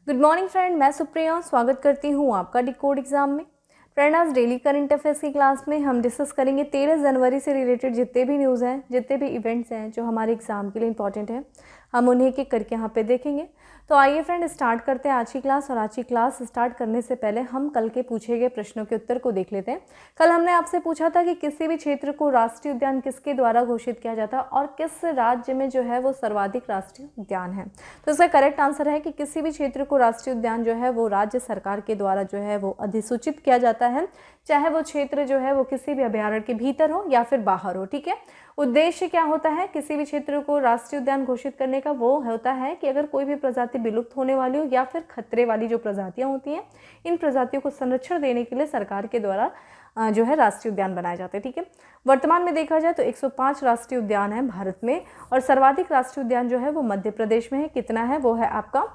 Good morning friend, मैं सुप्रिया स्वागत करती हूँ आपका डिकोड एग्जाम में। फ्रेंड, आज डेली करंट अफेयर्स की क्लास में हम डिस्कस करेंगे 13 जनवरी से रिलेटेड जितने भी न्यूज़ हैं, जितने भी इवेंट्स हैं जो हमारे एग्जाम के लिए इंपॉर्टेंट हैं, हम उन्हें एक एक करके यहाँ पे देखेंगे। तो आइए फ्रेंड स्टार्ट करते हैं आज की क्लास। और आज की क्लास स्टार्ट करने से पहले हम कल के पूछे गए प्रश्नों के उत्तर को देख लेते हैं। कल हमने आपसे पूछा था कि किसी भी क्षेत्र को राष्ट्रीय उद्यान किसके द्वारा घोषित किया जाता है और किस राज्य में जो है वो सर्वाधिक राष्ट्रीय उद्यान है। तो इसका करेक्ट आंसर है कि किसी भी क्षेत्र को राष्ट्रीय उद्यान जो है वो राज्य सरकार के द्वारा जो है वो अधिसूचित किया जाता है, चाहे वो क्षेत्र जो है वो किसी भी अभयारण्य के भीतर हो या फिर बाहर हो। ठीक है, उद्देश्य क्या होता है किसी भी क्षेत्र को राष्ट्रीय उद्यान घोषित करने का? वो होता है कि अगर कोई भी प्रजाति विलुप्त होने वाली हो या फिर खतरे वाली जो प्रजातियां होती हैं, इन प्रजातियों को संरक्षण देने के लिए सरकार के द्वारा जो है राष्ट्रीय उद्यान बनाए जाते हैं। ठीक है, वर्तमान में देखा जाए तो 105 राष्ट्रीय उद्यान है भारत में और सर्वाधिक राष्ट्रीय उद्यान जो है वो मध्य प्रदेश में है। कितना है? वो है आपका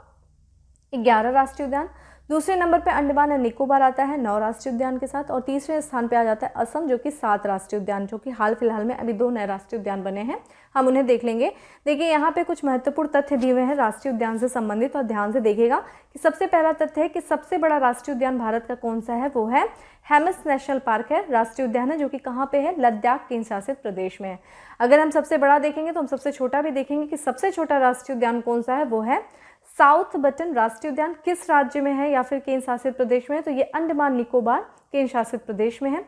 11 राष्ट्रीय उद्यान। दूसरे नंबर पे अंडमान एंड निकोबार आता है 9 राष्ट्रीय उद्यान के साथ। और तीसरे स्थान पे आ जाता है असम, जो कि 7 राष्ट्रीय उद्यान, जो कि हाल फिलहाल में अभी 2 नए राष्ट्रीय उद्यान बने हैं, हम उन्हें देख लेंगे। देखिए यहाँ पे कुछ महत्वपूर्ण तथ्य दिए हुए हैं राष्ट्रीय उद्यान से संबंधित, और ध्यान से देखिएगा कि सबसे पहला तथ्य है कि सबसे बड़ा राष्ट्रीय उद्यान भारत का कौन सा है? वो है हेमिस नेशनल पार्क है, राष्ट्रीय उद्यान है, जो कि कहाँ पे है? लद्दाख केंद्र शासित प्रदेश में है। अगर हम सबसे बड़ा देखेंगे तो हम सबसे छोटा भी देखेंगे कि सबसे छोटा राष्ट्रीय उद्यान कौन सा है? वो है साउथ बटन राष्ट्रीय उद्यान। किस राज्य में है या फिर केंद्र शासित प्रदेश में है? तो ये अंडमान निकोबार केंद्र शासित प्रदेश में है।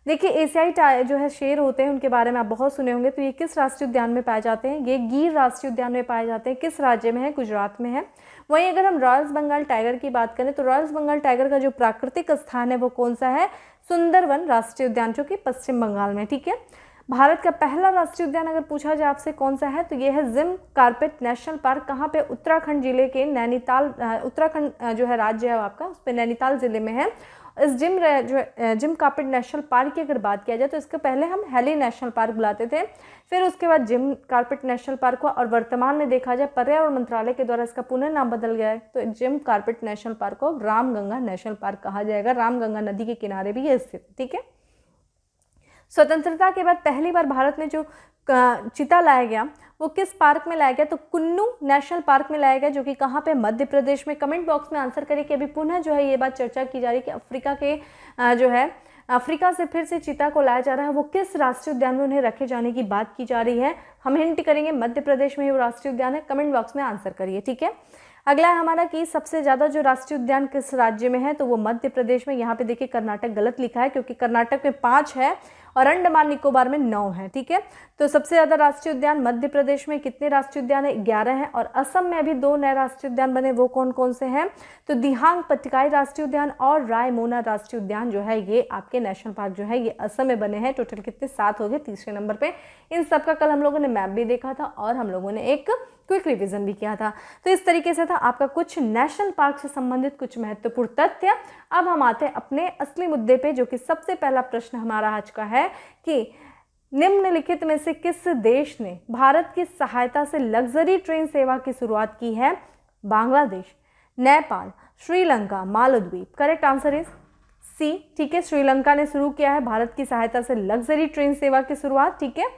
देखिए एशियाई जो है शेर होते हैं, उनके बारे में आप बहुत सुने होंगे। तो ये किस राष्ट्रीय उद्यान में पाए जाते हैं? ये गिर राष्ट्रीय उद्यान में पाए जाते हैं। किस राज्य में है? गुजरात में है। वहीं अगर हम रॉयल बंगाल टाइगर की बात करें तो रॉयल बंगाल टाइगर का जो प्राकृतिक स्थान है वो कौन सा है? सुंदरवन राष्ट्रीय उद्यान, जो कि पश्चिम बंगाल में। ठीक है, भारत का पहला राष्ट्रीय उद्यान अगर पूछा जाए आपसे कौन सा है तो ये है जिम कार्पेट नेशनल पार्क। कहाँ पे? उत्तराखंड जिले के नैनीताल, उत्तराखंड जो है राज्य है आपका, उस पर नैनीताल जिले में है। इस जिम कार्पेट नेशनल पार्क की अगर बात किया जाए तो इसके पहले हम हेली नेशनल पार्क बुलाते थे, फिर उसके बाद जिम कार्पेट नेशनल पार्क हुआ, और वर्तमान में देखा जाए पर्यावरण मंत्रालय के द्वारा इसका पुनः नाम बदल गया है। तो जिम कार्पेट नेशनल पार्क को रामगंगा नेशनल पार्क कहा जाएगा। रामगंगा नदी के किनारे भी ये स्थित है। ठीक है, स्वतंत्रता के बाद पहली बार भारत में जो चीता लाया गया वो किस पार्क में लाया गया? तो कुन्नू नेशनल पार्क में लाया गया, जो कि कहाँ पे? मध्य प्रदेश में। कमेंट बॉक्स में आंसर करिए कि अभी पुनः जो है ये बात चर्चा की जा रही है कि अफ्रीका के जो है अफ्रीका से फिर से चीता को लाया जा रहा है, वो किस राष्ट्रीय उद्यान में उन्हें रखे जाने की बात की जा रही है? हम हिंट करेंगे मध्य प्रदेश में ही वो राष्ट्रीय उद्यान है। कमेंट बॉक्स में आंसर करिए। ठीक है, अगला है हमारा कि सबसे ज़्यादा जो राष्ट्रीय उद्यान किस राज्य में है? तो वो मध्य प्रदेश में। यहाँ पे देखिए कर्नाटक गलत लिखा है, क्योंकि कर्नाटक में 5 है और अंडमान निकोबार में 9 है। ठीक है, तो सबसे ज़्यादा राष्ट्रीय उद्यान मध्य प्रदेश में। कितने राष्ट्रीय उद्यान है? 11 है। और असम में अभी 2 नए राष्ट्रीय उद्यान बने, वो कौन कौन से हैं? तो दिहांग पट्टिकाई राष्ट्रीय उद्यान और रायमोना राष्ट्रीय उद्यान जो है ये आपके नेशनल पार्क जो है ये असम में बने हैं। टोटल कितने? 7 हो गए तीसरे नंबर पे। इन सब का कल हम लोगों ने मैप भी देखा था और हम लोगों ने एक क्विक रिवीजन भी किया था। तो इस तरीके से था आपका कुछ नेशनल पार्क से संबंधित कुछ महत्वपूर्ण तथ्य। अब हम आते हैं अपने असली मुद्दे पे, जो कि सबसे पहला प्रश्न हमारा आज का है कि निम्नलिखित में से किस देश ने भारत की सहायता से लग्जरी ट्रेन सेवा की शुरुआत की है? Bangladesh, Nepal, Sri Lanka, Maldives. Correct answer is C. ठीक है, श्रीलंका ने शुरू किया है भारत की सहायता से लग्जरी ट्रेन सेवा की शुरुआत। ठीक है,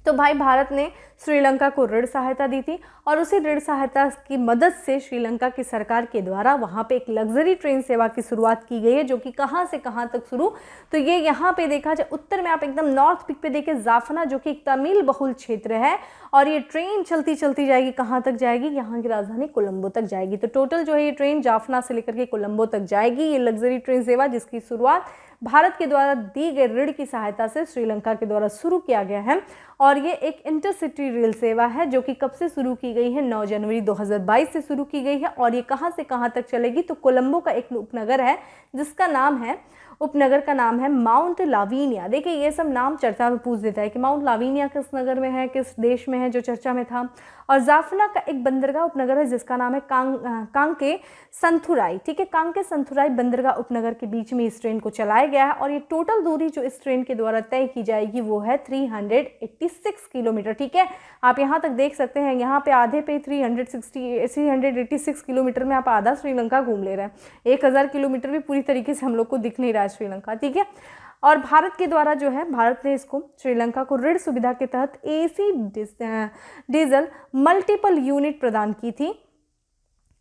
तो भाई भारत ने श्रीलंका को ऋण सहायता दी थी और उसी ऋण सहायता की मदद से श्रीलंका की सरकार के द्वारा वहाँ पे एक लग्जरी ट्रेन सेवा की शुरुआत की गई है, जो कि कहाँ से कहाँ तक शुरू? तो ये यहाँ पे देखा जाए उत्तर में आप एकदम नॉर्थ पिक पे देखें जाफना, जो कि एक तमिल बहुल क्षेत्र है, और ये ट्रेन चलती चलती जाएगी। कहाँ तक जाएगी? यहाँ की राजधानी कोलंबो तक जाएगी। तो टोटल जो है ये ट्रेन जाफना से लेकर के कोलंबो तक जाएगी, ये लग्जरी ट्रेन सेवा, जिसकी शुरुआत भारत के द्वारा दी गई ऋण की सहायता से श्रीलंका के द्वारा शुरू किया गया है। और ये एक इंटरसिटी रेल सेवा है, जो कि कब से शुरू की गई है? 9 जनवरी 2022 से शुरू की गई है। और ये कहाँ से कहाँ तक चलेगी? तो कोलंबो का एक उपनगर है जिसका नाम है, उपनगर का नाम है माउंट लावीनिया। देखिए ये सब नाम चर्चा में पूछ देता है कि माउंट लावीनिया किस नगर में है, किस देश में है, जो चर्चा में था। और जाफना का एक बंदरगाह उपनगर है जिसका नाम है कांके संथुराई। ठीक है, कांके संथुराई बंदरगाह उपनगर के बीच में इस ट्रेन को चलाया गया है। और ये टोटल दूरी जो इस ट्रेन के द्वारा तय की जाएगी वो है 386 किलोमीटर। ठीक है, आप यहाँ तक देख सकते हैं, यहाँ पे आधे पे 386 किलोमीटर में आप आधा श्रीलंका घूम ले रहे हैं। 1000 किलोमीटर भी पूरी तरीके से हम लोग को दिख नहीं रहा है श्रीलंका। ठीक है, और भारत के द्वारा जो है भारत ने इसको श्रीलंका को ऋण सुविधा के तहत एसी डीजल मल्टीपल यूनिट प्रदान की थी।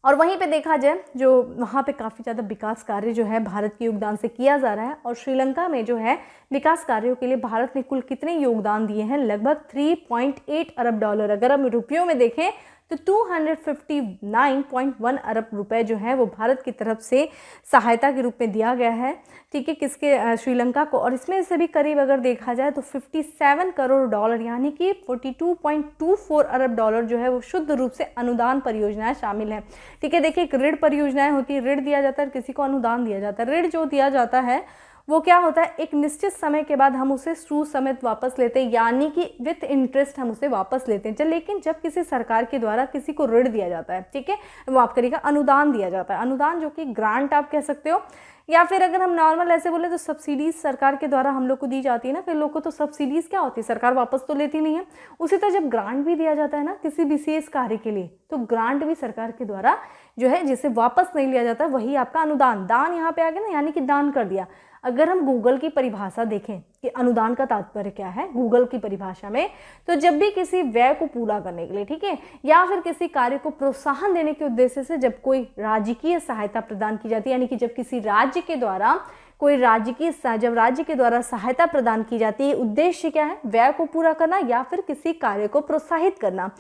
और वहीं पे देखा जाए जो वहाँ पे काफ़ी ज़्यादा विकास कार्य जो है भारत के योगदान से किया जा रहा है। और श्रीलंका में जो है विकास कार्यों के लिए भारत ने कुल कितने योगदान दिए हैं, लगभग 3.8 अरब डॉलर। अगर हम रुपयों में देखें तो 259.1 अरब रुपए जो है वो भारत की तरफ से सहायता के रूप में दिया गया है, ठीक है, किसके, श्रीलंका को। और इसमें से भी करीब अगर देखा जाए तो 57 करोड़ डॉलर यानी कि 42.24 अरब डॉलर जो है वो शुद्ध रूप से अनुदान परियोजनाएं शामिल हैं, ठीक है। देखिए, एक ऋण परियोजनाएं होती है, ऋण दिया जाता है, किसी को अनुदान दिया जाता है। ऋण जो दिया जाता है वो क्या होता है, एक निश्चित समय के बाद हम उसे सूद समेत वापस लेते हैं, यानी कि विथ इंटरेस्ट हम उसे वापस लेते हैं। चल, लेकिन जब किसी सरकार के द्वारा किसी को ऋण दिया जाता है, ठीक है, वो आप करिएगा अनुदान दिया जाता है। अनुदान जो कि ग्रांट आप कह सकते हो, या फिर अगर हम नॉर्मल ऐसे बोले तो सब्सिडीज सरकार के द्वारा हम लोग को दी जाती है ना। कई लोग को तो सब्सिडीज क्या होती है, सरकार वापस तो लेती नहीं है। उसी तरह जब ग्रांट भी दिया जाता है ना किसी विशेष कार्य के लिए, तो ग्रांट भी सरकार के द्वारा जो है जिसे वापस नहीं लिया जाता, वही आपका अनुदान। दान यहाँ पे आ गया ना, यानी कि दान कर दिया। अगर हम गूगल की परिभाषा देखें कि अनुदान का तात्पर्य क्या है गूगल की परिभाषा में, तो जब भी किसी व्यय को पूरा करने के लिए, ठीक है, या फिर किसी कार्य को प्रोत्साहन देने के उद्देश्य से जब कोई राजकीय सहायता प्रदान की जाती है, यानी कि जब किसी राज्य के द्वारा कोई जब राज्य के द्वारा सहायता प्रदान की जाती है, उद्देश्य क्या है, व्यय को पूरा करना या फिर किसी कार्य को प्रोत्साहित करना।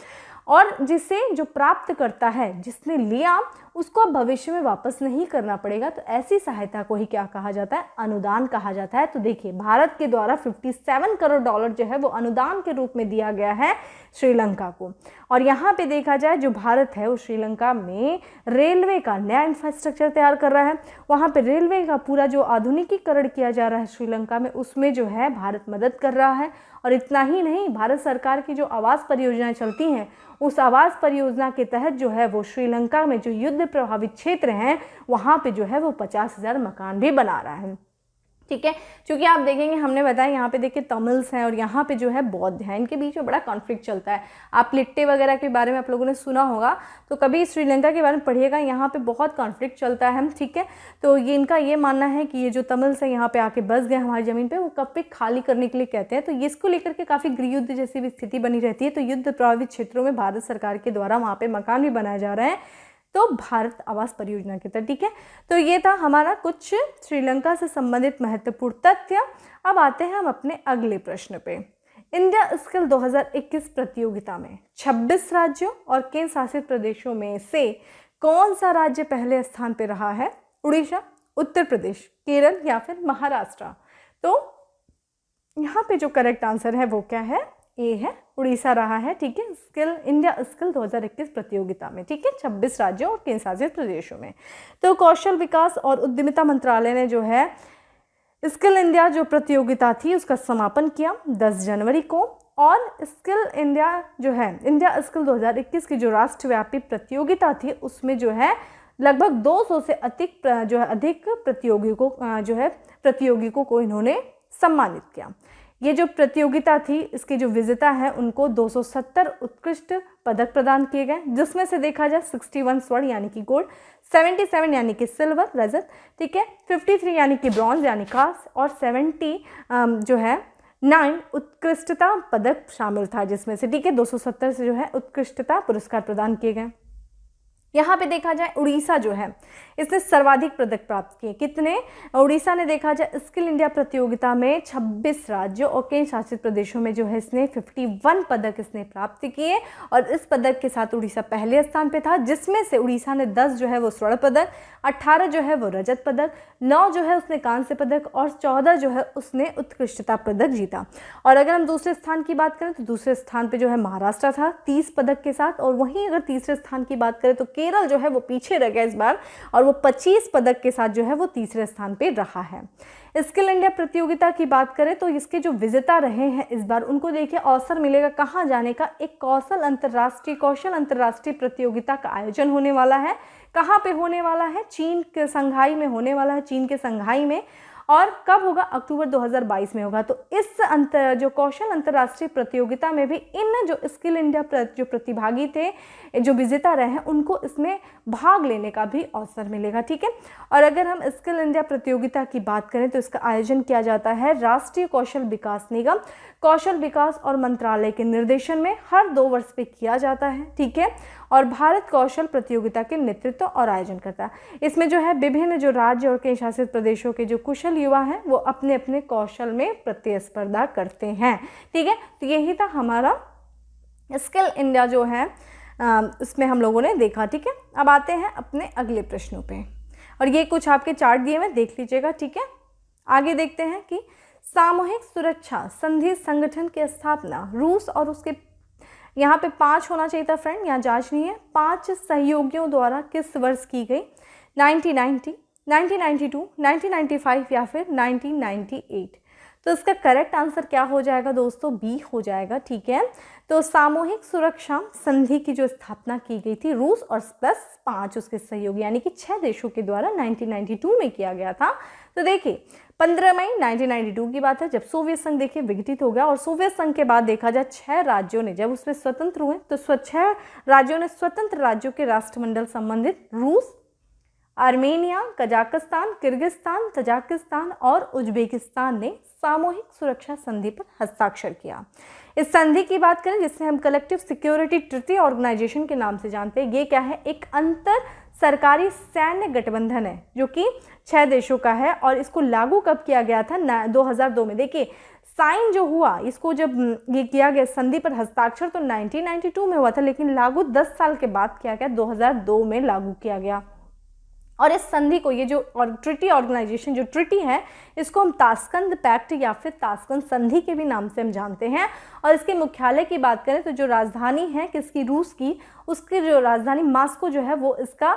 और जिसे जो प्राप्त करता है, जिसने लिया, उसको अब भविष्य में वापस नहीं करना पड़ेगा, तो ऐसी सहायता को ही क्या कहा जाता है, अनुदान कहा जाता है। तो देखिए, भारत के द्वारा 57 करोड़ डॉलर जो है वो अनुदान के रूप में दिया गया है श्रीलंका को। और यहाँ पे देखा जाए जो भारत है वो श्रीलंका में रेलवे का नया इंफ्रास्ट्रक्चर तैयार कर रहा है। वहाँ पे रेलवे का पूरा जो आधुनिकीकरण किया जा रहा है श्रीलंका में, उसमें जो है भारत मदद कर रहा है। और इतना ही नहीं, भारत सरकार की जो आवास परियोजनाएं चलती हैं, उस आवास परियोजना के तहत जो है वो श्रीलंका में जो युद्ध प्रभावित क्षेत्र हैं वहाँ पे जो है वो 50,000 मकान भी बना रहा है, ठीक है। क्योंकि आप देखेंगे, हमने बताया यहाँ पे देखिए तमिल्स हैं और यहाँ पे जो है बौद्ध हैं, इनके बीच में बड़ा कॉन्फ्लिक्ट चलता है। आप लिट्टे वगैरह के बारे में आप लोगों ने सुना होगा, तो कभी श्रीलंका के बारे में पढ़िएगा, यहाँ पे बहुत कॉन्फ्लिक्ट चलता है, ठीक है। तो ये इनका ये मानना है कि ये जो तमिल्स हैं यहाँ पे आके बस गए हमारी ज़मीन पर, वो कब पे खाली करने के लिए कहते हैं। तो इसको लेकर के काफ़ी गृहयुद्ध जैसी भी स्थिति बनी रहती है। तो युद्ध प्रभावित क्षेत्रों में भारत सरकार के द्वारा वहाँ पर मकान भी बनाए जा रहे हैं, तो भारत आवास परियोजना के तहत, ठीक है। तो ये था हमारा कुछ श्रीलंका से संबंधित महत्वपूर्ण तथ्य। अब आते हैं हम अपने अगले प्रश्न पे। इंडिया स्किल 2021 प्रतियोगिता में 26 राज्यों और केंद्र शासित प्रदेशों में से कौन सा राज्य पहले स्थान पे रहा है? उड़ीसा, उत्तर प्रदेश, केरल या फिर महाराष्ट्र? तो यहाँ पे जो करेक्ट आंसर है वो क्या है? ए है, उड़ीसा रहा है, ठीक है, इंडिया स्किल 2021 प्रतियोगिता में, ठीक है, 26 राज्यों और केंद्र शासित प्रदेशों में। तो कौशल विकास और उद्यमिता मंत्रालय ने जो है स्किल इंडिया जो प्रतियोगिता थी उसका समापन किया 10 जनवरी को। और स्किल इंडिया जो है, इंडिया स्किल 2021 की जो राष्ट्रव्यापी प्रतियोगिता थी उसमें जो है लगभग 200 से अधिक प्रतियोगियों को इन्होंने सम्मानित किया। ये जो प्रतियोगिता थी इसके जो विजेता हैं उनको 270 उत्कृष्ट पदक प्रदान किए गए, जिसमें से देखा जाए 61 स्वर्ण यानी कि गोल्ड, 77 यानी कि सिल्वर रजत, ठीक है, 53 यानी कि ब्रॉन्ज यानी कांस्य, और 9 उत्कृष्टता पदक शामिल था जिसमें से, ठीक है, 270 से जो है उत्कृष्टता पुरस्कार प्रदान किए गए। यहाँ पे देखा जाए उड़ीसा जो है इसने सर्वाधिक पदक प्राप्त किए। कितने? उड़ीसा ने देखा जाए स्किल इंडिया प्रतियोगिता में 26 राज्यों और केंद्र शासित प्रदेशों में जो है इसने 51 पदक इसने प्राप्त किए। और इस पदक के साथ उड़ीसा पहले स्थान पे था, जिसमें से उड़ीसा ने 10 जो है वो स्वर्ण पदक, 18 जो है वो रजत पदक, 9 जो है उसने कांस्य पदक और 14 जो है उसने उत्कृष्टता पदक जीता। और अगर हम दूसरे स्थान की बात करें तो दूसरे स्थान पे जो है महाराष्ट्र था 30 पदक के साथ। और वहीं अगर तीसरे स्थान की बात करें तो केरल जो है वो पीछे रह गया इस बार, और वो 25 पदक के साथ जो है वो तीसरे स्थान पे रहा है। स्किल इंडिया प्रतियोगिता की बात करें तो इसके जो विजेता रहे हैं इस बार, उनको देखिए अवसर मिलेगा कहाँ जाने का, एक कौशल अंतर्राष्ट्रीय प्रतियोगिता का आयोजन होने वाला है। कहाँ पे होने वाला है? चीन के संघाई में होने वाला है, चीन के संघाई में। और कब होगा? अक्टूबर 2022 में होगा। तो इस जो कौशल अंतर्राष्ट्रीय प्रतियोगिता में भी इन जो स्किल इंडिया जो प्रतिभागी थे, जो विजेता रहे हैं, उनको इसमें भाग लेने का भी अवसर मिलेगा, ठीक है। और अगर हम स्किल इंडिया प्रतियोगिता की बात करें तो इसका आयोजन किया जाता है राष्ट्रीय कौशल विकास निगम, कौशल विकास और मंत्रालय के निर्देशन में हर 2 वर्ष पे किया जाता है, ठीक है। और भारत कौशल प्रतियोगिता के नेतृत्व और आयोजन करता है। इसमें जो है विभिन्न जो राज्य और केंद्र शासित प्रदेशों के जो कुशल युवा हैं वो अपने अपने कौशल में प्रतिस्पर्धा करते हैं। ठीक है, तो यही था हमारा स्किल इंडिया जो है इसमें हम लोगों ने देखा। ठीक है, अब आते हैं अपने अगले प्रश्नों पे, और ये कुछ आपके चार्ट दिए हुए देख लीजिएगा। ठीक है, आगे देखते हैं कि सामूहिक सुरक्षा संधि संगठन की स्थापना रूस और उसके, यहाँ पे 5 होना चाहिए था फ्रेंड, यहाँ जांच नहीं है, 5 सहयोगियों द्वारा किस वर्ष की गई? 1990, 1992, 1995 या फिर 1998। तो इसका करेक्ट आंसर क्या हो जाएगा दोस्तों? बी हो जाएगा। ठीक है, तो सामूहिक सुरक्षा संधि की जो स्थापना की गई थी रूस और प्लस 5 उसके सहयोगी यानी कि 6 देशों के द्वारा 1992 में किया गया था। तो देखिए 15 मई 1992 की बात है, जब सोवियत संघ देखिए विघटित हो गया, और सोवियत संघ के बाद देखा जाए 6 राज्यों ने जब उसमें स्वतंत्र हुए तो 6 राज्यों ने स्वतंत्र राज्यों के राष्ट्रमंडल संबंधित रूस, आर्मेनिया, कजाकिस्तान, किर्गिस्तान, तजाकिस्तान और उज्बेकिस्तान ने सामूहिक सुरक्षा संधि पर हस्ताक्षर किया। इस संधि की बात करें जिससे हम कलेक्टिव सिक्योरिटी ट्रीटी ऑर्गेनाइजेशन के नाम से जानते हैं, ये क्या है? एक अंतर सरकारी सैन्य गठबंधन है जो कि 6 देशों का है, और इसको लागू कब किया गया था? 2002 में। देखिए साइन जो हुआ, इसको जब ये किया गया संधि पर हस्ताक्षर तो 1992 में हुआ था, लेकिन लागू 10 साल के बाद किया गया, 2002 में लागू किया गया। और इस संधि को, ये जो ट्रिटी ऑर्गेनाइजेशन जो ट्रिटी है, इसको हम ताशकंद पैक्ट या फिर ताशकंद संधि के भी नाम से हम जानते हैं। और इसके मुख्यालय की बात करें तो जो राजधानी है किसकी? रूस की, उसकी जो राजधानी मास्को जो है वो इसका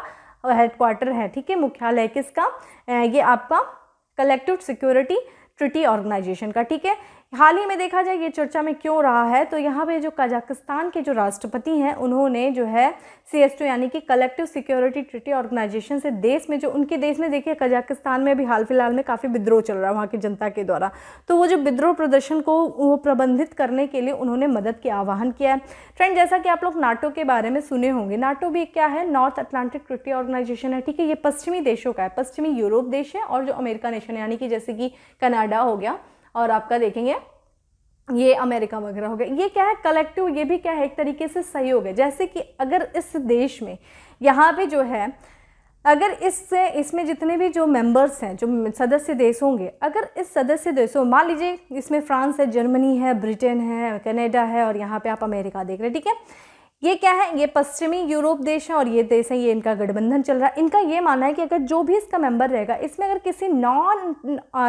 हेडक्वार्टर है। ठीक है, मुख्यालय किसका? ये आपका कलेक्टिव सिक्योरिटी ट्रिटी ऑर्गेनाइजेशन का। ठीक है, हाल ही में देखा जाए ये चर्चा में क्यों रहा है, तो यहाँ पे जो कजाकिस्तान के जो राष्ट्रपति हैं उन्होंने जो है CSTO यानी कि कलेक्टिव सिक्योरिटी ट्रिटी ऑर्गेनाइजेशन से देश में, जो उनके देश में देखिए कजाकिस्तान में भी हाल फिलहाल में काफ़ी विद्रोह चल रहा है वहाँ की जनता के द्वारा, तो वो जो विद्रोह प्रदर्शन को वो प्रबंधित करने के लिए उन्होंने मदद की आह्वान किया है। फ्रेंड जैसा कि आप लोग नाटो के बारे में सुने होंगे, नाटो भी क्या है? नॉर्थ अटलांटिक ट्रिटी ऑर्गेनाइजेशन है। ठीक है, ये पश्चिमी देशों का है, पश्चिमी यूरोप देश है, और जो अमेरिका नेशन यानी कि जैसे कि कनाडा हो गया और आपका देखेंगे ये अमेरिका वगैरह हो गया, ये क्या है? कलेक्टिव, ये भी क्या है? एक तरीके से सहयोग है। जैसे कि अगर इस देश में यहाँ पे जो है, अगर इसमें जितने भी जो मेंबर्स हैं, जो सदस्य देश होंगे, अगर इस सदस्य देशों, मान लीजिए इसमें फ्रांस है, जर्मनी है, ब्रिटेन है, कनाडा है, और यहाँ पे आप अमेरिका देख रहे हैं। ठीक है, ये क्या है? ये पश्चिमी यूरोप देश है और ये देश है, ये इनका गठबंधन चल रहा है। इनका ये मानना है कि अगर जो भी इसका मेंबर रहेगा, इसमें अगर किसी नॉन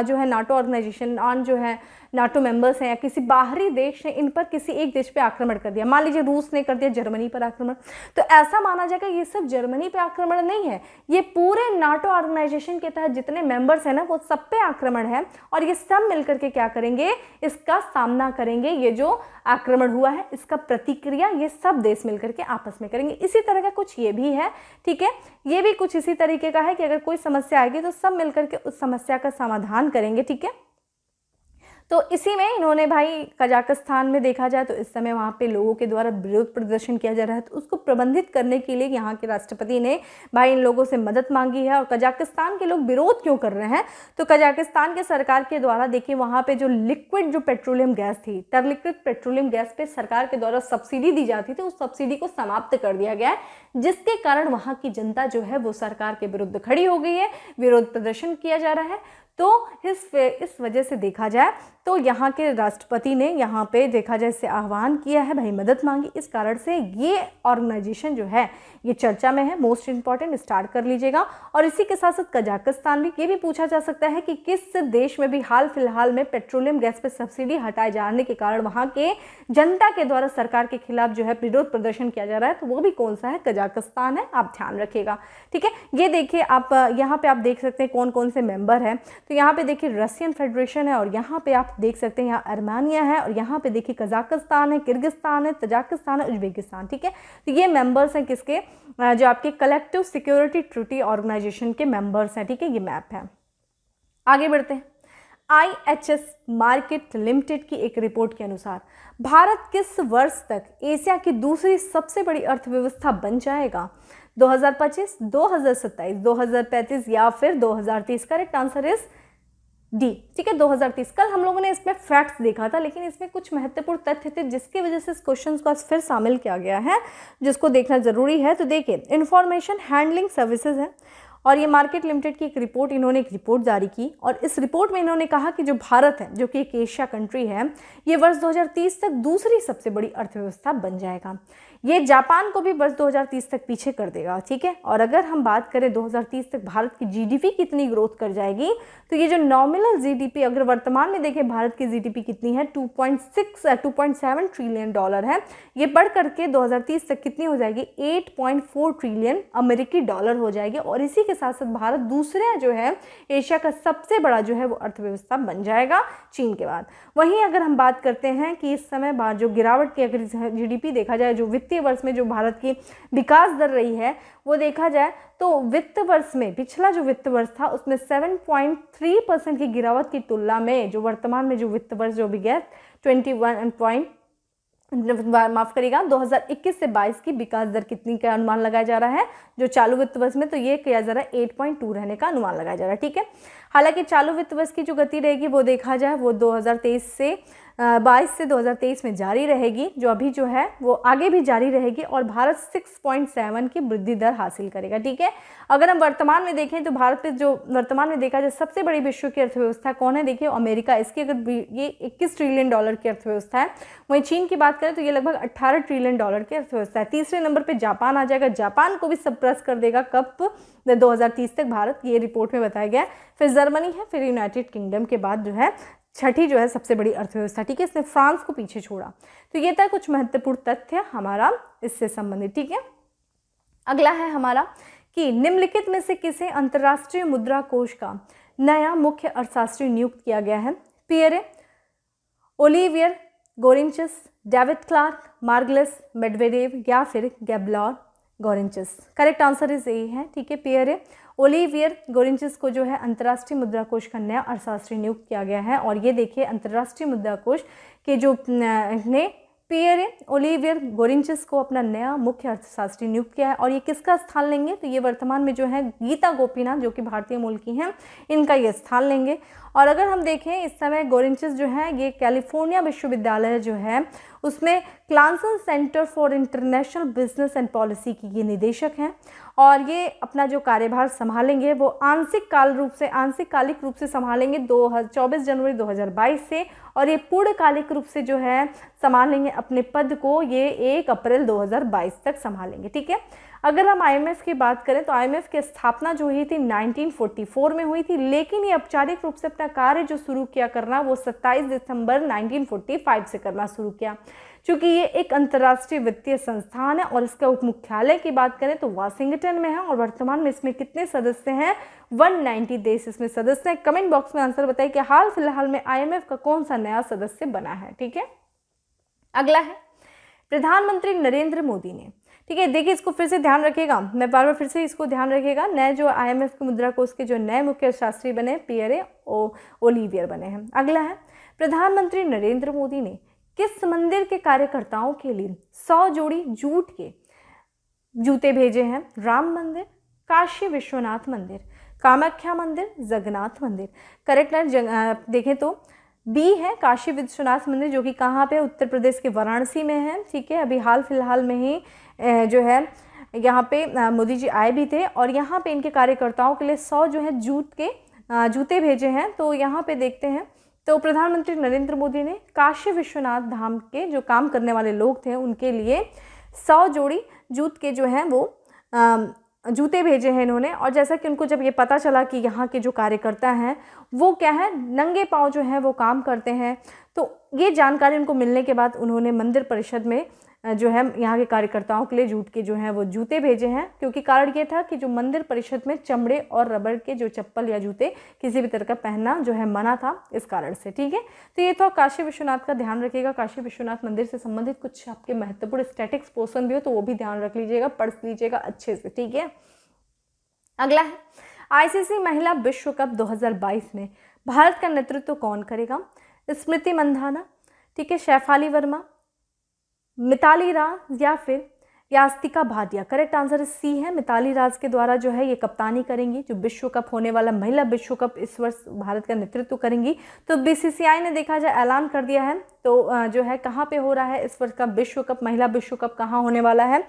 जो है नाटो ऑर्गेनाइजेशन, नॉन जो है नाटो मेंबर्स हैं या किसी बाहरी देश ने इन पर किसी एक देश पे आक्रमण कर दिया, मान लीजिए रूस ने कर दिया जर्मनी पर आक्रमण, तो ऐसा माना जाएगा ये सिर्फ जर्मनी पे आक्रमण नहीं है, ये पूरे नाटो ऑर्गेनाइजेशन के तहत जितने मेंबर्स हैं ना वो सब पे आक्रमण है, और ये सब मिलकर के क्या करेंगे? इसका सामना करेंगे। ये जो आक्रमण हुआ है इसका प्रतिक्रिया ये सब देश मिलकर के आपस में करेंगे। इसी तरह का कुछ ये भी है। ठीक है, ये भी कुछ इसी तरीके का है कि अगर कोई समस्या आएगी तो सब मिलकर के उस समस्या का समाधान करेंगे। ठीक है, तो इसी में इन्होंने भाई कजाकिस्तान में देखा जाए तो इस समय वहाँ पे लोगों के द्वारा विरोध प्रदर्शन किया जा रहा है, तो उसको प्रबंधित करने के लिए यहाँ के राष्ट्रपति ने भाई इन लोगों से मदद मांगी है। और कजाकिस्तान के लोग विरोध क्यों कर रहे हैं? तो कजाकिस्तान के सरकार के द्वारा देखिए वहाँ पे जो लिक्विड जो पेट्रोलियम गैस थी, तरलीकृत पेट्रोलियम गैस पे सरकार के द्वारा सब्सिडी दी जाती थी, उस सब्सिडी को समाप्त कर दिया गया है, जिसके कारण वहाँ की जनता जो है वो सरकार के विरुद्ध खड़ी हो गई है, विरोध प्रदर्शन किया जा रहा है। तो इस वजह से देखा जाए तो यहाँ के राष्ट्रपति ने यहाँ पे देखा जाए इससे आह्वान किया है, भाई मदद मांगी, इस कारण से ये ऑर्गेनाइजेशन जो है ये चर्चा में है। मोस्ट इंपॉर्टेंट स्टार्ट कर लीजिएगा। और इसी के साथ साथ कजाकिस्तान भी, ये भी पूछा जा सकता है कि किस देश में भी हाल फिलहाल में पेट्रोलियम गैस पे सब्सिडी हटाए जाने के कारण वहाँ के जनता के द्वारा सरकार के खिलाफ जो है विरोध प्रदर्शन किया जा रहा है, तो वो भी कौन सा है? कजाकिस्तान है, आप ध्यान रखिएगा। ठीक है, ये देखिए आप यहाँ पे आप देख सकते हैं कौन कौन से मेंबर हैं। तो यहाँ पे देखिए रशियन फेडरेशन है, और यहाँ पे आप देख सकते हैं यहाँ आर्मेनिया है, और यहाँ पे देखिए कजाकिस्तान है, किर्गिस्तान है, तजाकिस्तान है, उज्बेकिस्तान। ठीक है, तो ये मेंबर्स हैं किसके? जो आपके कलेक्टिव सिक्योरिटी ट्रीटी ऑर्गेनाइजेशन के मेंबर्स हैं। ठीक है, ये मैप है। आगे बढ़ते हैं। IHS मार्केट लिमिटेड की एक रिपोर्ट के अनुसार भारत किस वर्ष तक एशिया की दूसरी सबसे बड़ी अर्थव्यवस्था बन जाएगा? 2025, 2027, 2035 या फिर 2030? करेक्ट आंसर इज डी, ठीक है, 2030। कल हम लोगों ने इसमें फैक्ट्स देखा था, लेकिन इसमें कुछ महत्वपूर्ण तथ्य थे जिसकी वजह से इस क्वेश्चन को आज फिर शामिल किया गया है, जिसको देखना जरूरी है। तो देखिए, इंफॉर्मेशन हैंडलिंग सर्विसेज है और ये मार्केट लिमिटेड की एक रिपोर्ट, इन्होंने एक रिपोर्ट जारी की और इस रिपोर्ट में इन्होंने कहा कि जो भारत है, जो कि एक एशिया कंट्री है, ये वर्ष 2030 तक दूसरी सबसे बड़ी अर्थव्यवस्था बन जाएगा। ये जापान को भी वर्ष 2030 तक पीछे कर देगा, ठीक है। और अगर हम बात करें 2030 तक भारत की जीडीपी कितनी ग्रोथ कर जाएगी, तो ये जो नॉमिनल जीडीपी, अगर वर्तमान में देखें भारत की जीडीपी कितनी है, 2.7 ट्रिलियन डॉलर है, ये बढ़ करके 2030 तक कितनी हो जाएगी, 8.4 ट्रिलियन अमेरिकी डॉलर हो जाएगी। और इसी के साथ साथ भारत दूसरा जो है एशिया का सबसे बड़ा जो है वो अर्थव्यवस्था बन जाएगा चीन के बाद। वहीं अगर हम बात करते हैं कि इस समय बाद जो गिरावट की अगर जीडीपी देखा जाए, जो वित्तीय वर्ष में जो भारत की विकास दर रही है वो देखा जाए तो वित्त वर्ष में, पिछला जो वित्त वर्ष था उसमें 7.3% की गिरावट की तुलना में जो वर्तमान में जो वित्त वर्ष जो भी गया 2021 से 22 की विकास दर कितनी का अनुमान लगाया जा रहा है जो चालू वित्त वर्ष में, तो ये किया जा रहा है 8.2 रहने का अनुमान लगाया जा रहा है, ठीक है। हालांकि चालू वित्त वर्ष की जो गति रहेगी वो देखा जाए वो 2022 से 2023 में जारी रहेगी, जो अभी जो है वो आगे भी जारी रहेगी और भारत 6.7 की वृद्धि दर हासिल करेगा, ठीक है। अगर हम वर्तमान में देखें तो भारत पे जो वर्तमान में देखा जाए सबसे बड़ी विश्व की अर्थव्यवस्था कौन है, देखिए अमेरिका, इसकी अगर ये 21 ट्रिलियन डॉलर की अर्थव्यवस्था है। वहीं चीन की बात करें तो ये लगभग 18 ट्रिलियन डॉलर की अर्थव्यवस्था है। तीसरे नंबर पर जापान आ जाएगा, जापान को भी सरपास कर देगा कब, 2030 तक भारत, ये रिपोर्ट में बताया गया। फिर जर्मनी है, फिर यूनाइटेड किंगडम के बाद जो है छठी जो है सबसे बड़ी अर्थव्यवस्था, ठीक है। इसने फ्रांस को पीछे छोड़ा। तो ये था कुछ महत्वपूर्ण तथ्य हमारा इससे संबंधित, ठीक है। अगला है हमारा कि निम्नलिखित में से किसे अंतर्राष्ट्रीय मुद्रा कोष का नया मुख्य अर्थशास्त्री नियुक्त किया गया है, Pierre, Olivier Gourinchas, David Clarke, मार्गलेस मेडवेडेव या फिर गैब्लॉर Gourinchas. Correct answer is A है, ठीक है, पियरे ओलिवियर गोरिंचस को जो है अंतर्राष्ट्रीय मुद्रा कोष का नया अर्थशास्त्री नियुक्त किया गया है। और ये देखिए अंतर्राष्ट्रीय मुद्रा कोष के जो ने पियरे ओलिवियर गोरिंचस को अपना नया मुख्य अर्थशास्त्री नियुक्त किया है। और ये किसका स्थान लेंगे, तो ये वर्तमान में जो है गीता गोपीनाथ जो कि भारतीय मूल की हैं, इनका ये स्थान लेंगे। और अगर हम देखें इस समय गोरिंचस जो है ये कैलिफोर्निया विश्वविद्यालय जो है उसमें Clausen Center for International Business and Policy की ये निदेशक हैं और ये अपना जो कार्यभार संभालेंगे वो आंशिक कालिक रूप से संभालेंगे 24 जनवरी 2022 से, और ये पूर्णकालिक रूप से जो है संभालेंगे अपने पद को ये 1 अप्रैल 2022 तक संभालेंगे, ठीक है। अगर हम आईएमएफ की बात करें तो आईएमएफ की स्थापना जो हुई थी 1944 में हुई थी, लेकिन ये औपचारिक रूप से अपना कार्य जो शुरू किया करना वो 27 दिसंबर 1945 से करना शुरू किया। चूँकि ये एक अंतर्राष्ट्रीय वित्तीय संस्थान है और इसका उप मुख्यालय की बात करें तो वाशिंगटन में है और वर्तमान में इसमें कितने सदस्य हैं, 190 देश इसमें सदस्य हैं। कमेंट बॉक्स में आंसर बताइए कि हाल फिलहाल में आईएमएफ का कौन सा नया सदस्य बना है, ठीक है। अगला है प्रधानमंत्री नरेंद्र मोदी ने, ठीक है, देखिए इसको फिर से ध्यान रखिएगा, मैं बार बार फिर से इसको ध्यान रखिएगा, नए जो आईएमएफ के मुद्रा कोष के जो नए मुख्य अर्थशास्त्री बने पियरे ओलिवियर बने हैं। अगला है प्रधानमंत्री नरेंद्र मोदी ने किस मंदिर के कार्यकर्ताओं के लिए 100 जोड़ी जूट के जूते भेजे हैं, राम मंदिर, काशी विश्वनाथ मंदिर, कामाख्या मंदिर, जगन्नाथ मंदिर। करेक्ट देखें तो बी है काशी विश्वनाथ मंदिर, जो कि कहाँ पे, उत्तर प्रदेश के वाराणसी में है, ठीक है। अभी हाल फिलहाल में ही जो है यहाँ पे मोदी जी आए भी थे और यहाँ पे इनके कार्यकर्ताओं के लिए 100 जो है जूते भेजे हैं। तो यहाँ पे देखते हैं तो प्रधानमंत्री नरेंद्र मोदी ने काशी विश्वनाथ धाम के जो काम करने वाले लोग थे उनके लिए 100 जोड़ी जूत के जो हैं वो जूते भेजे हैं इन्होंने। और जैसा कि उनको जब ये पता चला कि यहाँ के जो कार्यकर्ता हैं वो क्या है, नंगे पांव जो है वो काम करते हैं, तो ये जानकारी उनको मिलने के बाद उन्होंने मंदिर परिषद में जो है यहाँ के कार्यकर्ताओं के लिए जूट के जो हैं वो जूते भेजे हैं, क्योंकि कारण ये था कि जो मंदिर परिषद में चमड़े और रबड़ के जो चप्पल या जूते किसी भी तरह का पहनना जो है मना था, इस कारण से, ठीक है। तो ये तो काशी विश्वनाथ का ध्यान रखिएगा, काशी विश्वनाथ मंदिर से संबंधित कुछ आपके महत्वपूर्ण स्टैटिक्स पोर्शन भी हो तो वो भी ध्यान रख लीजिएगा, पढ़ लीजिएगा अच्छे से, ठीक है। अगला है आईसीसी महिला विश्व कप 2022 में भारत का नेतृत्व कौन करेगा, स्मृति मंधाना, ठीक है, शेफाली वर्मा, मिताली राज या फिर Yastika Bhatia, correct answer C है, मिताली राज के द्वारा जो है ये कप्तानी करेंगी, जो विश्व कप होने वाला महिला विश्व कप इस वर्ष भारत का नेतृत्व करेंगी। तो बीसीसीआई ने देखा जाए ऐलान कर दिया है, तो जो है कहाँ पे हो रहा है इस वर्ष का विश्व कप, महिला विश्व कप कहाँ होने वाला है,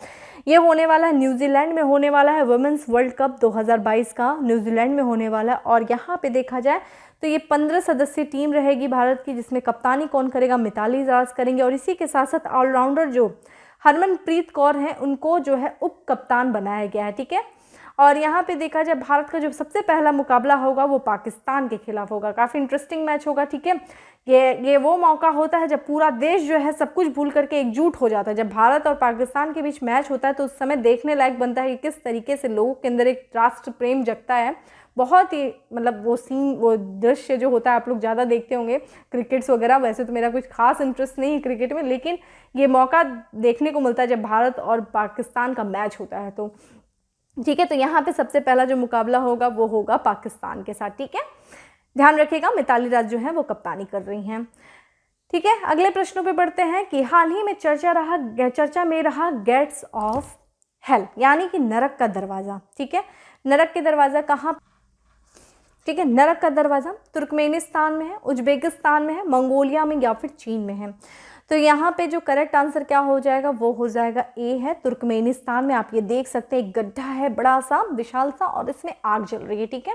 ये होने वाला है न्यूजीलैंड में होने वाला है। वुमेन्स वर्ल्ड कप 2022 का न्यूजीलैंड में होने वाला है। और यहाँ पे देखा जाए तो ये 15 सदस्यीय टीम रहेगी भारत की, जिसमें कप्तानी कौन करेगा, मिताली राज करेंगे। और इसी के साथ साथ ऑलराउंडर जो हरमनप्रीत कौर हैं उनको जो है उप कप्तान बनाया गया है, ठीक है। और यहाँ पे देखा जाए भारत का जो सबसे पहला मुकाबला होगा वो पाकिस्तान के खिलाफ होगा, काफ़ी इंटरेस्टिंग मैच होगा, ठीक है। ये वो मौका होता है जब पूरा देश जो है सब कुछ भूल करके एकजुट हो जाता है। जब भारत और पाकिस्तान के बीच मैच होता है तो उस समय देखने लायक बनता है कि किस तरीके से लोगों के अंदर एक राष्ट्र प्रेम जगता है। बहुत ही मतलब वो सीन, वो दृश्य जो होता है आप लोग ज़्यादा देखते होंगे क्रिकेट्स वगैरह। वैसे तो मेरा कुछ खास इंटरेस्ट नहीं है क्रिकेट में, लेकिन ये मौका देखने को मिलता है जब भारत और पाकिस्तान का मैच होता है। तो ठीक है, तो यहाँ पे सबसे पहला जो मुकाबला होगा वो होगा पाकिस्तान के साथ, ठीक है। ध्यान रखिएगा मिताली राज जो है वो कप्तानी कर रही हैं, ठीक है। अगले प्रश्नों पे बढ़ते हैं कि हाल ही में चर्चा में रहा गेट्स ऑफ हेल, यानी कि नरक का दरवाज़ा, ठीक है। नरक के दरवाज़ा कहाँ, ठीक है, नरक का दरवाज़ा तुर्कमेनिस्तान में है, उज्बेकिस्तान में है, मंगोलिया में या फिर चीन में है। तो यहाँ पे जो करेक्ट आंसर क्या हो जाएगा वो हो जाएगा ए है, तुर्कमेनिस्तान में। आप ये देख सकते हैं एक गड्ढा है बड़ा सा विशाल सा और इसमें आग जल रही है, ठीक है।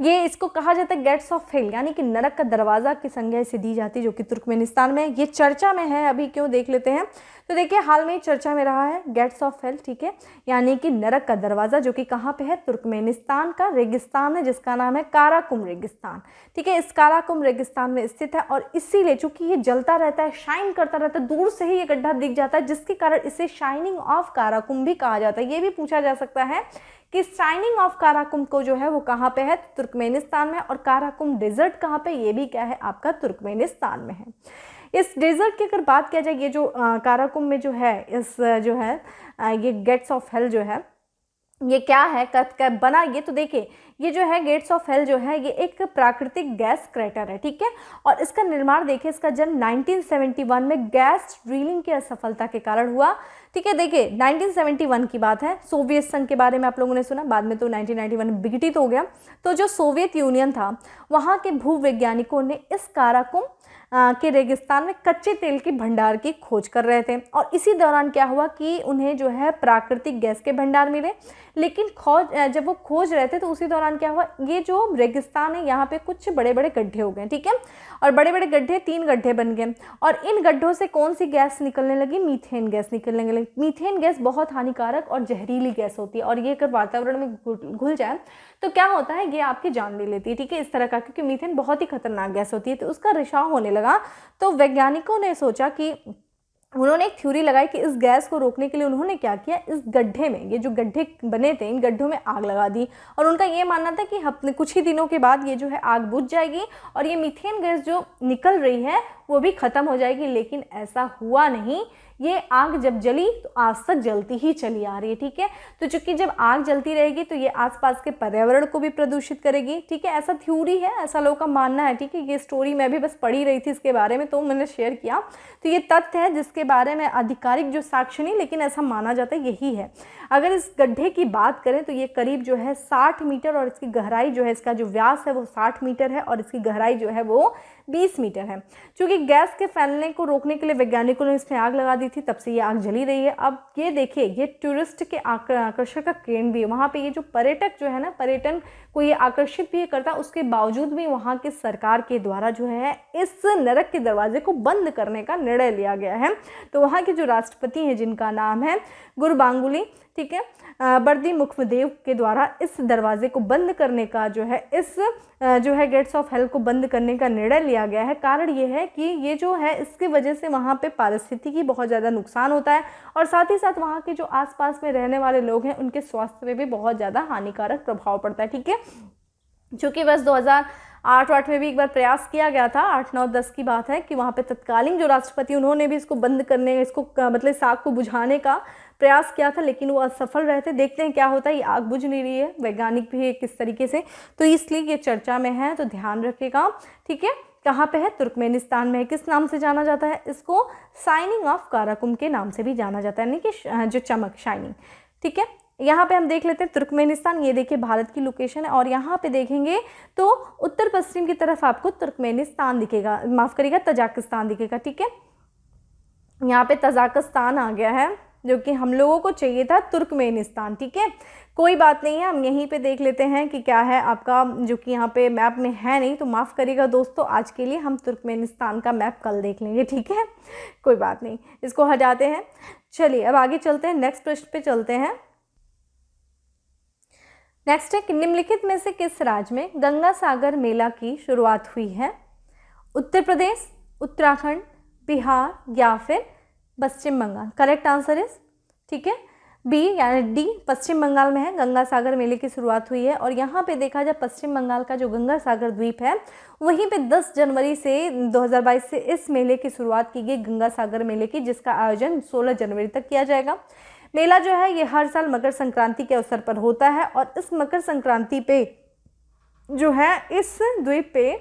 ये इसको कहा जाता है गेट्स ऑफ हेल, यानी कि नरक का दरवाज़ा की संज्ञा इसे दी जाती है, जो कि तुर्कमेनिस्तान में है। ये चर्चा में है अभी, क्यों देख लेते हैं। तो देखिए हाल में चर्चा में रहा है गेट्स ऑफ हेल, ठीक है, यानी कि नरक का दरवाज़ा, जो कि कहाँ पे है, तुर्कमेनिस्तान का रेगिस्तान है जिसका नाम है काराकुम रेगिस्तान, ठीक है। इस काराकुम रेगिस्तान में स्थित है और इसीलिए चूंकि ये जलता रहता है, शाइन करता रहता है, दूर से ही ये गड्ढा दिख जाता है, जिसके कारण इसे शाइनिंग ऑफ काराकुम भी कहा जाता है। ये भी पूछा जा सकता है कि शाइनिंग ऑफ काराकुम को जो है वो कहाँ पे है, तुर्कमेनिस्तान में। और काराकुम डेजर्ट कहाँ पे, ये भी क्या है आपका तुर्कमेनिस्तान में है। इस डेजर्ट की अगर बात किया जाए, ये जो काराकुम में जो है इस जो है ये गेट्स ऑफ हेल जो है ये क्या है, कब बना ये, तो देखिए ये जो है गेट्स ऑफ हेल जो है ये एक प्राकृतिक गैस क्रेटर है, ठीक है। और इसका निर्माण देखिए, इसका जन्म 1971 में गैस ड्रिलिंग की असफलता के कारण हुआ, ठीक है। देखिए 1971 की बात है, सोवियत संघ के बारे में आप लोगों ने सुना, बाद में तो 1991 में विघटित हो गया। तो जो सोवियत यूनियन था वहाँ के भूवैज्ञानिकों ने इस काराकुम के रेगिस्तान में कच्चे तेल की भंडार की खोज कर रहे थे। और इसी दौरान क्या हुआ कि उन्हें जो है प्राकृतिक गैस के भंडार मिले, लेकिन जब वो खोज रहे थे तो उसी दौरान क्या हुआ, ये जो रेगिस्तान है यहाँ पे कुछ बड़े बड़े गड्ढे हो गए, ठीक है। और बड़े बड़े गड्ढे, 3 गड्ढे बन गए और इन गड्ढों से कौन सी गैस निकलने लगी, मीथेन गैस निकलने लगी। मीथेन गैस बहुत हानिकारक और जहरीली गैस होती है और ये अगर वातावरण में घुल जाए तो क्या होता है, ये आपकी जान ले लेती है, ठीक है, इस तरह का, क्योंकि मीथेन बहुत ही खतरनाक गैस होती है। तो उसका रिसाव होने लगा, तो वैज्ञानिकों ने सोचा कि उन्होंने एक थ्योरी लगाई कि इस गैस को रोकने के लिए उन्होंने क्या किया, इस गड्ढे में, ये जो गड्ढे बने थे इन गड्ढों में आग लगा दी। और उनका ये मानना था कि अपने कुछ ही दिनों के बाद ये जो है आग बुझ जाएगी और ये मीथेन गैस जो निकल रही है वो भी खत्म हो जाएगी। लेकिन ऐसा हुआ नहीं, ये आग जब जली तो आज तक जलती ही चली आ रही है, ठीक है। तो चूंकि जब आग जलती रहेगी तो ये आसपास के पर्यावरण को भी प्रदूषित करेगी, ठीक है। ऐसा थ्योरी है, ऐसा लोगों का मानना है, ठीक है। ये स्टोरी मैं भी बस पढ़ी रही थी इसके बारे में तो मैंने शेयर किया। तो ये तथ्य है जिसके बारे में आधिकारिक जो साक्ष्य नहीं, लेकिन ऐसा माना जाता है यही है। अगर इस गड्ढे की बात करें तो ये करीब जो है 60 मीटर और इसकी गहराई जो है, इसका जो व्यास है वो 60 मीटर है और इसकी गहराई जो है वो 20 मीटर है। क्योंकि गैस के फैलने को रोकने के लिए वैज्ञानिकों ने इसमें आग लगा दी थी, तब से ये आग जली रही है। अब ये देखिए, ये टूरिस्ट के आकर्षण का केंद्र भी है। वहाँ पे ये जो पर्यटक जो है ना, पर्यटन को ये आकर्षित भी करता, उसके बावजूद भी वहाँ की सरकार के द्वारा जो है इस नरक के दरवाजे को बंद करने का निर्णय लिया गया है। तो वहाँ के जो राष्ट्रपति हैं जिनका नाम है गुरबांगुली, ठीक है, बर्दी मुखमदेव के द्वारा इस दरवाजे को बंद करने का जो है, इस जो है गेट्स ऑफ हेल को बंद करने का निर्णय लिया गया है। कारण ये है कि ये जो है इसकी वजह से वहाँ पे पारिस्थितिकी बहुत ज़्यादा नुकसान होता है और साथ ही साथ वहाँ के जो आसपास में रहने वाले लोग हैं उनके स्वास्थ्य पे भी बहुत ज़्यादा हानिकारक प्रभाव पड़ता है, ठीक है। चूँकि वर्ष 2008 में भी एक बार प्रयास किया गया था, 8, 9, 10 की बात है, कि वहाँ पे तत्कालीन जो राष्ट्रपति उन्होंने भी इसको बंद करने, इसको मतलब इस आग को बुझाने का प्रयास किया था, लेकिन वो असफल रहे थे। देखते हैं क्या होता है, ये आग बुझ नहीं रही है, वैज्ञानिक भी किस तरीके से, तो इसलिए ये चर्चा में है, तो ध्यान रखिएगा, ठीक है। कहाँ पे है? तुर्कमेनिस्तान में है। किस नाम से जाना जाता है इसको? शाइनिंग ऑफ काराकुम के नाम से भी जाना जाता है, यानी कि जो चमक, शाइनिंग। ठीक है, यहाँ पे हम देख लेते हैं तुर्कमेनिस्तान, ये देखिए भारत की लोकेशन है, और यहाँ पे देखेंगे तो उत्तर पश्चिम की तरफ आपको तुर्कमेनिस्तान दिखेगा, माफ़ करिएगा तजाकिस्तान दिखेगा। ठीक है, यहाँ पे तजाकिस्तान आ गया है, जो कि हम लोगों को चाहिए था तुर्कमेनिस्तान। ठीक है, कोई बात नहीं है, हम यहीं पे देख लेते हैं कि क्या है आपका, जो कि यहाँ पे मैप में है नहीं, तो माफ़ करिएगा दोस्तों, आज के लिए हम तुर्कमेनिस्तान का मैप कल देख लेंगे। ठीक है, कोई बात नहीं, इसको हटाते हैं। चलिए अब आगे चलते हैं, नेक्स्ट प्रश्न पे चलते हैं। नेक्स्ट है कि निम्नलिखित में से किस राज्य में गंगा सागर मेला की शुरुआत हुई है? उत्तर प्रदेश, उत्तराखंड, बिहार या फिर पश्चिम बंगाल? करेक्ट आंसर इज, ठीक है, बी यानी डी, पश्चिम बंगाल में है गंगा सागर मेले की शुरुआत हुई है। और यहाँ पे देखा जाए पश्चिम बंगाल का जो गंगा सागर द्वीप है, वहीं पे 10 जनवरी से 2022 से इस मेले की शुरुआत की गई, गंगा सागर मेले की, जिसका आयोजन 16 जनवरी तक किया जाएगा। मेला जो है ये हर साल मकर संक्रांति के अवसर पर होता है, और इस मकर संक्रांति पे जो है इस द्वीप पे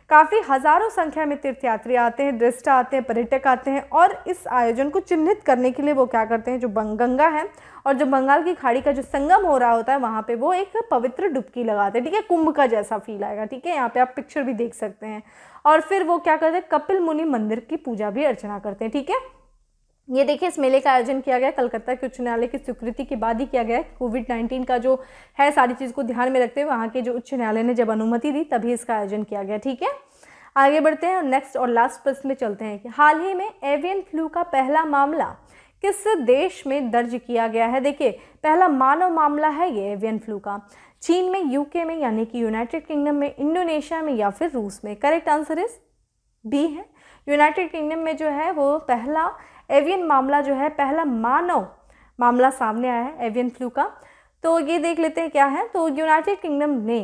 काफ़ी हजारों संख्या में तीर्थयात्री आते हैं, दृष्टा आते हैं, पर्यटक आते हैं, और इस आयोजन को चिन्हित करने के लिए वो क्या करते हैं, जो गंगा है और जो बंगाल की खाड़ी का जो संगम हो रहा होता है, वहाँ पे वो एक पवित्र डुबकी लगाते हैं। ठीक है, कुंभ का जैसा फील आएगा। ठीक है, यहाँ पे आप पिक्चर भी देख सकते हैं। और फिर वो क्या करते हैं, कपिल मुनि मंदिर की पूजा भी अर्चना करते हैं। ठीक है, ये देखिए इस मेले का आयोजन किया गया कलकत्ता के उच्च न्यायालय की स्वीकृति के बाद ही किया गया है। कोविड-19 का जो है सारी चीज़ को ध्यान में रखते हुए वहाँ के जो उच्च न्यायालय ने जब अनुमति दी तभी इसका आयोजन किया गया। ठीक है, आगे बढ़ते हैं और नेक्स्ट और लास्ट प्रश्न में चलते हैं कि हाल ही में एवियन फ्लू का पहला मामला किस देश में दर्ज किया गया है? देखिए पहला मानव मामला है ये एवियन फ्लू का, चीन में, यूके में यानी कि यूनाइटेड किंगडम में, इंडोनेशिया में या फिर रूस में? करेक्ट आंसर इज बी है, यूनाइटेड किंगडम में जो है वो पहला एवियन मामला जो है, पहला मानव मामला सामने आया है एवियन फ्लू का। तो ये देख लेते हैं क्या है। तो यूनाइटेड किंगडम ने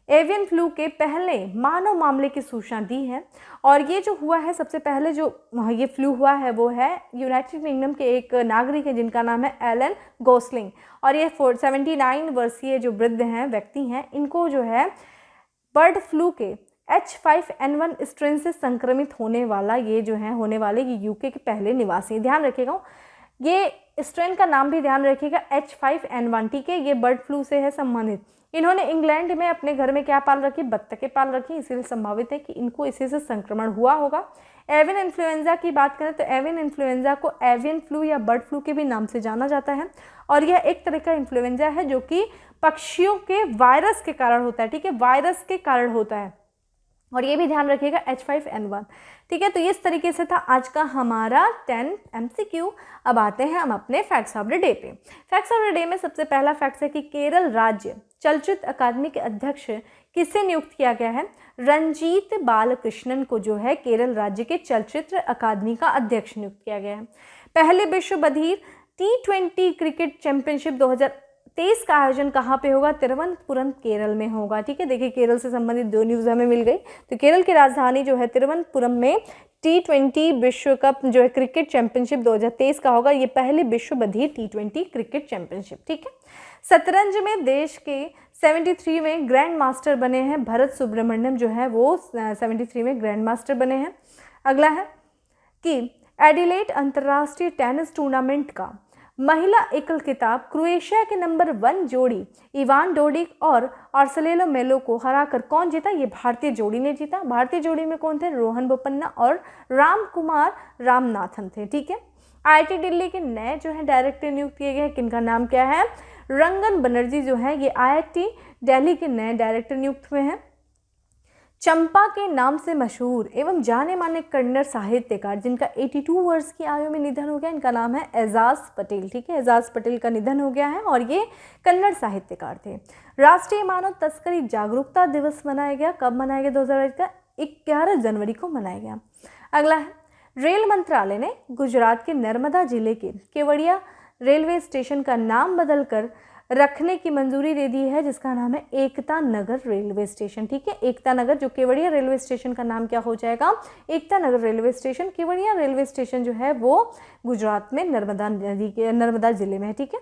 एवियन फ्लू के पहले मानव मामले की सूचना दी है, और ये जो हुआ है सबसे पहले जो ये फ्लू हुआ है वो है यूनाइटेड किंगडम के एक नागरिक है जिनका नाम है एलन गोसलिंग, और ये 79 वर्षीय जो वृद्ध हैं, व्यक्ति हैं, इनको जो है बर्ड फ्लू के H5N1 स्ट्रेन से संक्रमित होने वाला ये जो है होने वाले ये यूके के पहले निवासी, ध्यान रखिएगा ये स्ट्रेन का नाम भी ध्यान रखिएगा, H5N1। ठीक है, ये बर्ड फ्लू से है संबंधित। इन्होंने इंग्लैंड में अपने घर में क्या पाल रखी, बत्तखें पाल रखी, इसीलिए संभावित है कि इनको इसी से संक्रमण हुआ होगा। एवियन इन्फ्लुएंजा की बात करें तो एवियन इन्फ्लुएंजा को एवियन फ्लू या बर्ड फ्लू के भी नाम से जाना जाता है, और यह एक तरह का इन्फ्लुएंजा है जो कि पक्षियों के वायरस के कारण होता है। ठीक है, वायरस के कारण होता है, और ये भी ध्यान रखिएगा H5N1। ठीक है, तो इस तरीके से था आज का हमारा 10 MCQ। अब आते हैं हम अपने फैक्ट्स ऑफ द डे पे। फैक्ट्स ऑफ द डे में सबसे पहला फैक्ट है कि केरल राज्य चलचित्र अकादमी के अध्यक्ष किसे नियुक्त किया गया है? रंजीत बालकृष्णन को जो है केरल राज्य के चलचित्र अकादमी का अध्यक्ष नियुक्त किया गया है। पहले विश्व बधिर T20 क्रिकेट चैंपियनशिप 2023 का आयोजन कहाँ पे होगा? तिरुवनंतपुरम केरल में होगा। ठीक है, देखिए केरल से संबंधित 2 न्यूज़ हमें मिल गई। तो केरल की राजधानी जो है तिरुवनंतपुरम में T20 विश्व कप जो है क्रिकेट चैंपियनशिप 2023 का होगा। ये पहली विश्व बधिर T20 क्रिकेट चैंपियनशिप। ठीक है, शतरंज में देश के 73 में ग्रैंड मास्टर बने हैं भरत सुब्रमण्यम, जो है वो 73 में ग्रैंड मास्टर बने हैं। अगला है कि एडिलेड अंतर्राष्ट्रीय टेनिस टूर्नामेंट का महिला एकल खिताब क्रोएशिया के नंबर 1 जोड़ी इवान डोडिक और आर्सेलो मेलो को हराकर कौन जीता? ये भारतीय जोड़ी ने जीता। भारतीय जोड़ी में कौन थे? रोहन बोपन्ना और राम कुमार रामनाथन थे। ठीक है, IIT दिल्ली के नए जो है डायरेक्टर नियुक्त किए गए, किनका नाम क्या है? रंगन बनर्जी जो है ये IIT दिल्ली के नए डायरेक्टर नियुक्त हुए हैं। चंपा के नाम से मशहूर एवं जाने माने कन्नड़ साहित्यकार जिनका 82 वर्ष की आयु में निधन हो गया, इनका नाम है एजाज पटेल। ठीक है, एजाज पटेल का निधन हो गया है, और ये कन्नड़ साहित्यकार थे। राष्ट्रीय मानव तस्करी जागरूकता दिवस मनाया गया, कब मनाया गया? 2022 का 11 जनवरी को मनाया गया। अगला है रेल मंत्रालय ने गुजरात के नर्मदा जिले के केवड़िया रेलवे स्टेशन का नाम बदलकर रखने की मंजूरी दे दी है, जिसका नाम है एकता नगर रेलवे स्टेशन। ठीक है, एकता नगर, जो केवड़िया रेलवे स्टेशन का नाम क्या हो जाएगा? Ekta Nagar railway station. Kevadia railway station जो है वो गुजरात में नर्मदा नदी के नर्मदा जिले में है। ठीक है,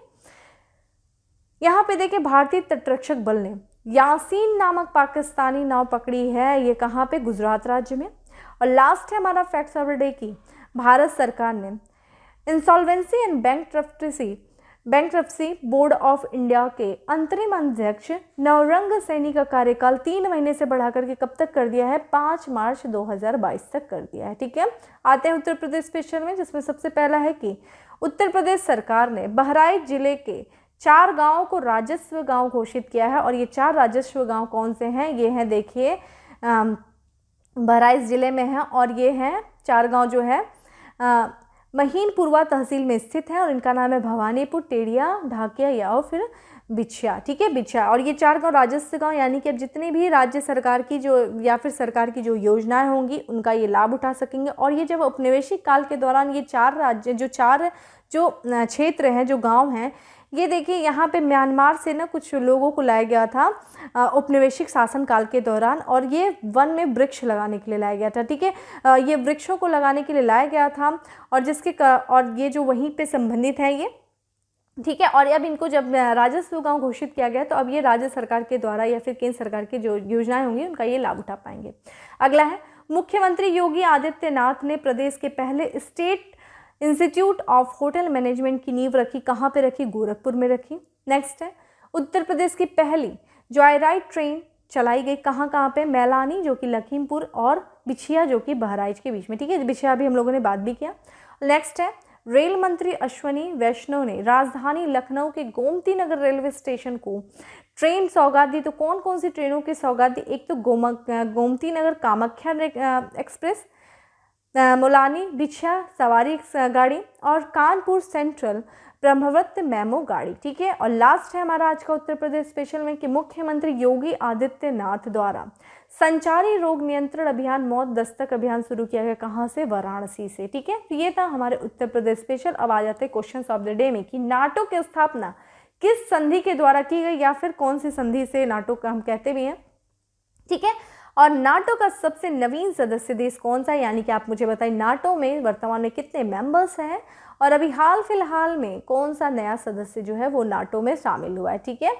यहाँ पे देखिए भारतीय तटरक्षक बल ने यासीन नामक पाकिस्तानी नाव पकड़ी है। ये कहाँ पे? गुजरात राज्य में। और लास्ट है हमारा फैक्ट्स ऑफ द डे की, भारत सरकार ने insolvency and bankruptcy board of India के अंतरिम अध्यक्ष नवरंग सैनी का कार्यकाल 3 महीने से बढ़ाकर के कब तक कर दिया है, 5 मार्च 2022 तक कर दिया है। ठीक है, आते हैं उत्तर प्रदेश स्पेशल में, जिसमें सबसे पहला है कि उत्तर प्रदेश सरकार ने बहराइच जिले के 4 गांवों को राजस्व गांव घोषित किया है। और ये 4 राजस्व गांव कौन से हैं, ये हैं देखिए बहराइच जिले में है, और ये हैं 4 गांव जो है महीनपुरवा तहसील में स्थित है, और इनका नाम है भवानीपुर, टेड़िया, ढाकिया या फिर बिछिया। ठीक है, बिछिया। और ये 4 गांव राजस्व गांव, यानी कि अब जितनी भी राज्य सरकार की जो या फिर सरकार की जो योजनाएं होंगी उनका ये लाभ उठा सकेंगे। और ये जब औपनिवेशिक काल के दौरान ये 4 राज्य जो क्षेत्र हैं, जो गांव हैं, ये देखिए यहाँ पे म्यांमार से ना कुछ लोगों को लाया गया था औपनिवेशिक शासन काल के दौरान, और ये वन में वृक्ष लगाने के लिए लाया गया था। ठीक है, ये वृक्षों को लगाने के लिए लाया गया था, और ये जो वहीं पे संबंधित हैं ये। ठीक है, और अब इनको जब राजस्व गांव घोषित किया गया तो अब ये राज्य सरकार के द्वारा या फिर केंद्र सरकार की जो योजनाएं होंगी उनका ये लाभ उठा पाएंगे। अगला है, मुख्यमंत्री योगी आदित्यनाथ ने प्रदेश के पहले state institute of hotel management की नींव रखी। कहाँ पे रखी, गोरखपुर में रखी। नेक्स्ट है, उत्तर प्रदेश की पहली जॉयराइड ट्रेन चलाई गई कहाँ पे, मैलानी जो कि लखीमपुर, और बिछिया जो कि बहराइच के बीच में। ठीक है, बिछिया भी हम लोगों ने बात भी किया। नेक्स्ट है, रेल मंत्री अश्वनी वैष्णव ने राजधानी लखनऊ के गोमती नगर रेलवे स्टेशन को ट्रेन सौगात दी। तो कौन कौन सी ट्रेनों की सौगात दी, एक तो गोमती नगर कामाख्या एक्सप्रेस, मोलानी बिछिया सवारी गाड़ी, और कानपुर सेंट्रल ब्रह्मवत्त मेमो गाड़ी। ठीक है, और लास्ट है हमारा आज का उत्तर प्रदेश स्पेशल में कि मुख्यमंत्री योगी आदित्यनाथ द्वारा संचारी रोग नियंत्रण अभियान मौत दस्तक अभियान शुरू किया गया कहाँ से, वाराणसी से। ठीक है, तो ये था हमारे उत्तर प्रदेश स्पेशल। अब आ जाते हैं क्वेश्चंस ऑफ द डे में कि नाटो की स्थापना किस संधि के द्वारा की गई, या फिर कौन सी संधि से नाटो का हम कहते भी हैं। ठीक है, और नाटो का सबसे नवीन सदस्य देश कौन सा है, यानी कि आप मुझे बताइए नाटो में वर्तमान में कितने मेंबर्स हैं, और अभी हाल फिलहाल में कौन सा नया सदस्य जो है वो नाटो में शामिल हुआ है। ठीक है,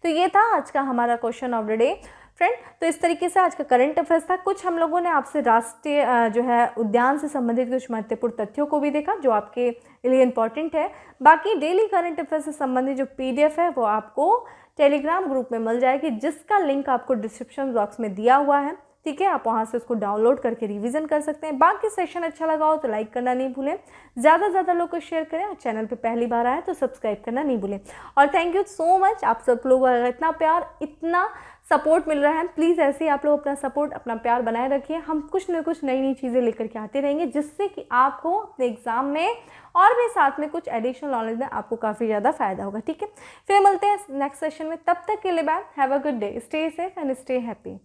तो ये था आज का हमारा question of the day friend. तो इस तरीके से आज का करंट अफेयर्स था। कुछ हम लोगों ने आपसे राष्ट्रीय जो है उद्यान से संबंधित कुछ महत्वपूर्ण तथ्यों को भी देखा जो आपके लिए इम्पॉर्टेंट है। बाकी डेली करंट अफेयर्स से संबंधित जो PDF है वो आपको टेलीग्राम ग्रुप में मिल जाएगी, जिसका लिंक आपको डिस्क्रिप्शन बॉक्स में दिया हुआ है। ठीक है, आप वहाँ से उसको डाउनलोड करके रिवीजन कर सकते हैं। बाकी सेशन अच्छा लगा हो तो लाइक करना नहीं भूलें, ज़्यादा से ज़्यादा लोग को शेयर करें, और चैनल पे पहली बार आए तो सब्सक्राइब करना नहीं भूलें। और थैंक यू सो मच, आप सब लोगों का इतना प्यार, इतना सपोर्ट मिल रहा है। प्लीज़ ऐसे ही आप लोग अपना सपोर्ट, अपना प्यार बनाए रखिए। हम कुछ न कुछ नई नई चीज़ें लेकर के आते रहेंगे, जिससे कि आपको अपने एग्जाम में और भी साथ में कुछ एडिशनल नॉलेज में आपको काफ़ी ज़्यादा फायदा होगा। ठीक है, फिर मिलते हैं नेक्स्ट सेशन में, तब तक के लिए bye, have a good day, stay safe and stay happy.